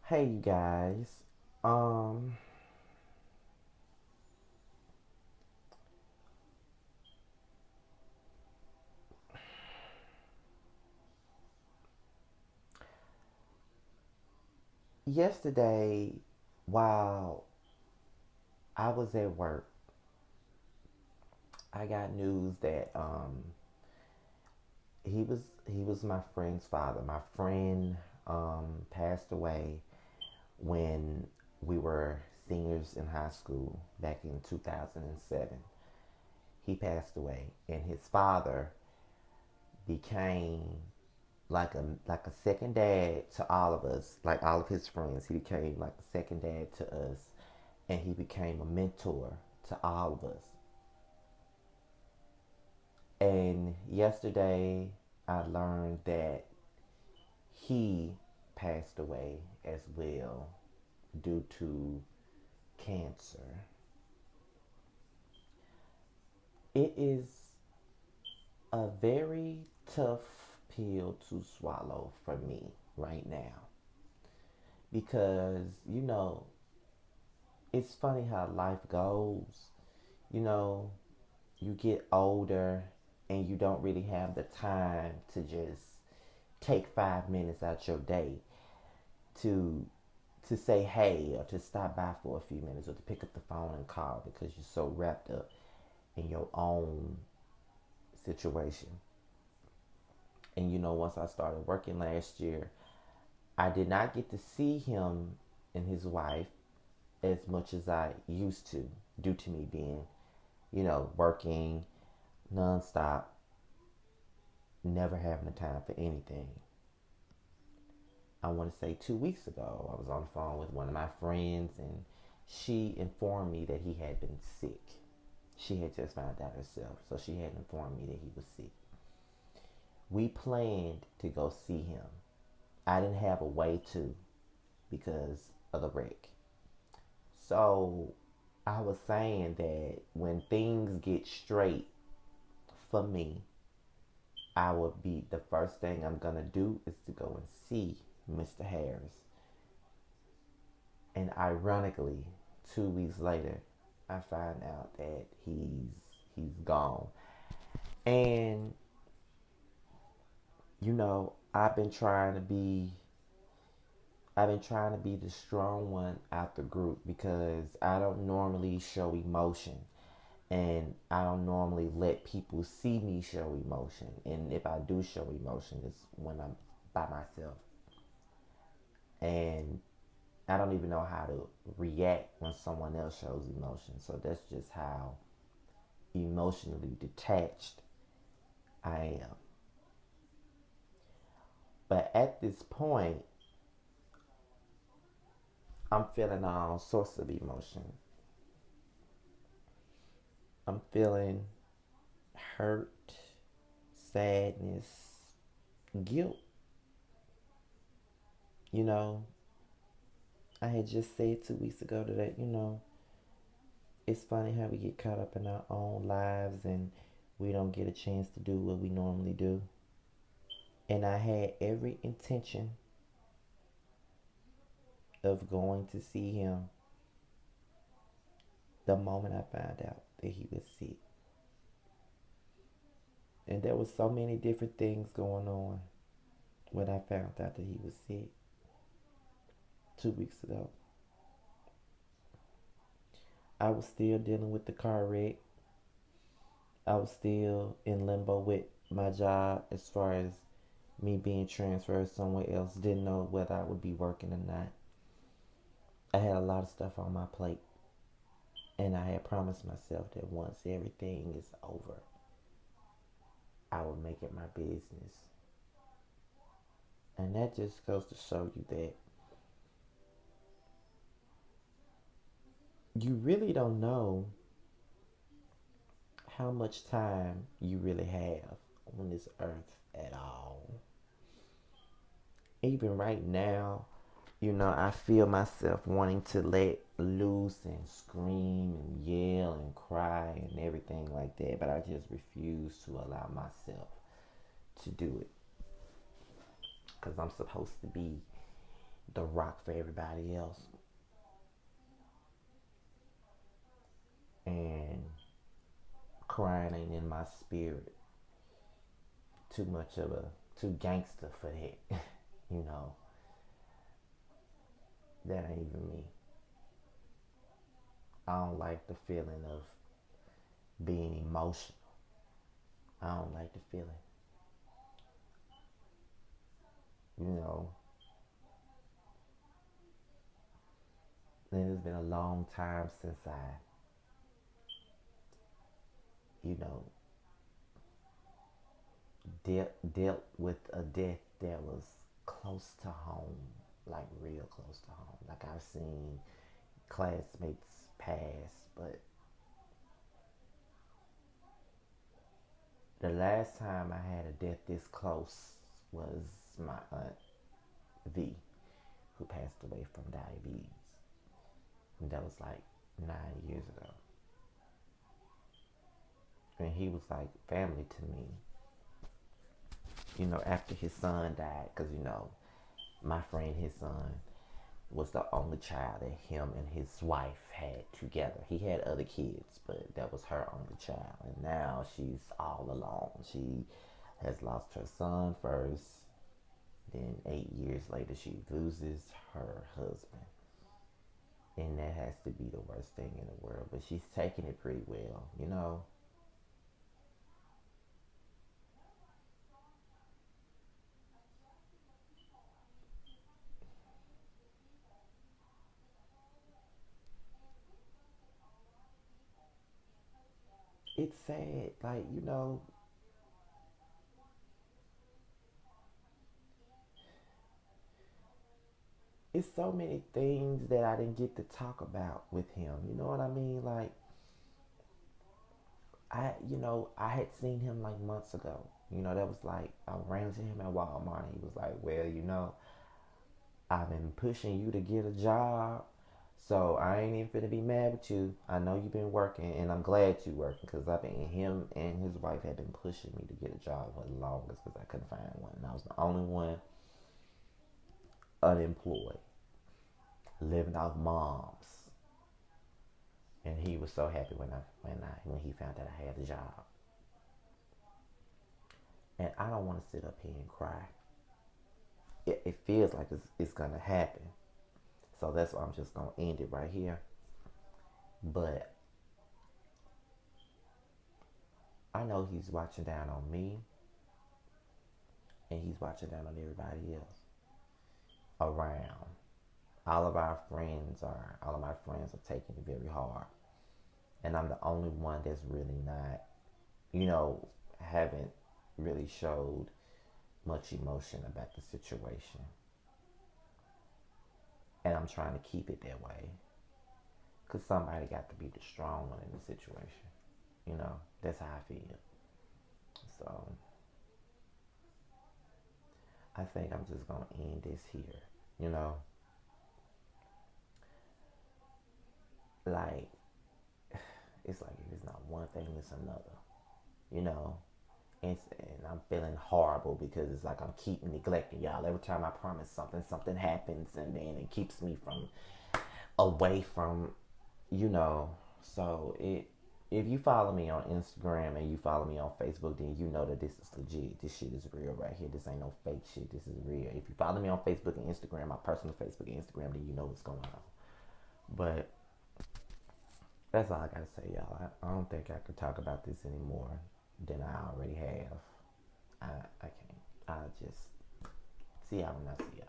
Hey, you guys. Um, Yesterday, while I was at work, I got news that he was my friend's father. My friend passed away when we were seniors in high school back in 2007. He passed away, and his father became like a second dad to all of us, like all of his friends. He became like a second dad to us, and he became a mentor to all of us. And yesterday, I learned that he passed away as well due to cancer. It is a very tough pill to swallow for me right now because, it's funny how life goes. You know, you get older and you don't really have the time to just take 5 minutes out your day to say hey or to stop by for a few minutes or to pick up the phone and call because you're so wrapped up in your own situation. And once I started working last year, I did not get to see him and his wife as much as I used to due to me being, working nonstop, never having the time for anything. I want to say 2 weeks ago, I was on the phone with one of my friends, and she informed me that he had been sick. She had just found out herself, so she had informed me that he was sick. We planned to go see him. I didn't have a way to because of the wreck. So I was saying that when things get straight for me, I would be the first thing I'm gonna do is to go and see Mr. Harris. And ironically, 2 weeks later, I find out that he's gone. And I've been trying to be the strong one out the group because I don't normally show emotion, and I don't normally let people see me show emotion. And if I do show emotion, it's when I'm by myself. And I don't even know how to react when someone else shows emotion. So that's just how emotionally detached I am. But at this point, I'm feeling all sorts of emotion. I'm feeling hurt, sadness, guilt. You know, I had just said 2 weeks ago that, it's funny how we get caught up in our own lives and we don't get a chance to do what we normally do. And I had every intention of going to see him the moment I found out that he was sick. And there was so many different things going on when I found out that he was sick 2 weeks ago. I was still dealing with the car wreck. I was still in limbo with my job as far as me being transferred somewhere else. Didn't know whether I would be working or not. I had a lot of stuff on my plate. And I had promised myself that once everything is over, I would make it my business. And that just goes to show you that you really don't know how much time you really have on this earth at all. Even right now, I feel myself wanting to let loose and scream and yell and cry and everything like that, but I just refuse to allow myself to do it because I'm supposed to be the rock for everybody else. And crying ain't in my spirit. Too much of a too gangster for that. you know, that ain't even me. I don't like the feeling of being emotional. I don't like the feeling. You know, and it's been a long time since I, you know, dealt with a death that was close to home, like real close to home. Like I've seen classmates pass, but the last time I had a death this close was my aunt V, who passed away from diabetes. And that was like 9 years ago. And he was like family to me. You know, after his son died, because, you know, my friend, his son, was the only child that him and his wife had together. He had other kids, but that was her only child. And now she's all alone. She has lost her son first. Then 8 years later, she loses her husband. And that has to be the worst thing in the world. But she's taking it pretty well, you know. It's sad. Like, you know, it's so many things that I didn't get to talk about with him. You know what I mean? Like, I had seen him like months ago. You know, that was like, I ran into him at Walmart. And he was like, well, you know, I've been pushing you to get a job. So I ain't even finna be mad with you. I know you've been working, and I'm glad you working because I've been him and his wife had been pushing me to get a job for the longest because I couldn't find one. And I was the only one unemployed, living off moms. And he was so happy when he found out I had a job. And I don't want to sit up here and cry. It feels like it's gonna happen. So that's why I'm just gonna end it right here. But I know he's watching down on me, and he's watching down on everybody else around. All of my friends are taking it very hard. And I'm the only one that's really not, you know, haven't really showed much emotion about the situation. And I'm trying to keep it that way. Because somebody got to be the strong one in the situation. You know, that's how I feel. So I think I'm just going to end this here. You know, like, it's like if it's not one thing, it's another. You know, and I'm feeling horrible because it's like I'm keep neglecting y'all. Every time I promise something, something happens, and then it keeps me from away from, you know. So if you follow me on Instagram and you follow me on Facebook, then you know that this is legit. This shit is real right here. This ain't no fake shit. This is real. If you follow me on Facebook and Instagram, my personal Facebook and Instagram, then you know what's going on. But that's all I gotta say, y'all. I don't think I could talk about this anymore than I already have. I can't. I just see y'all when I see y'all.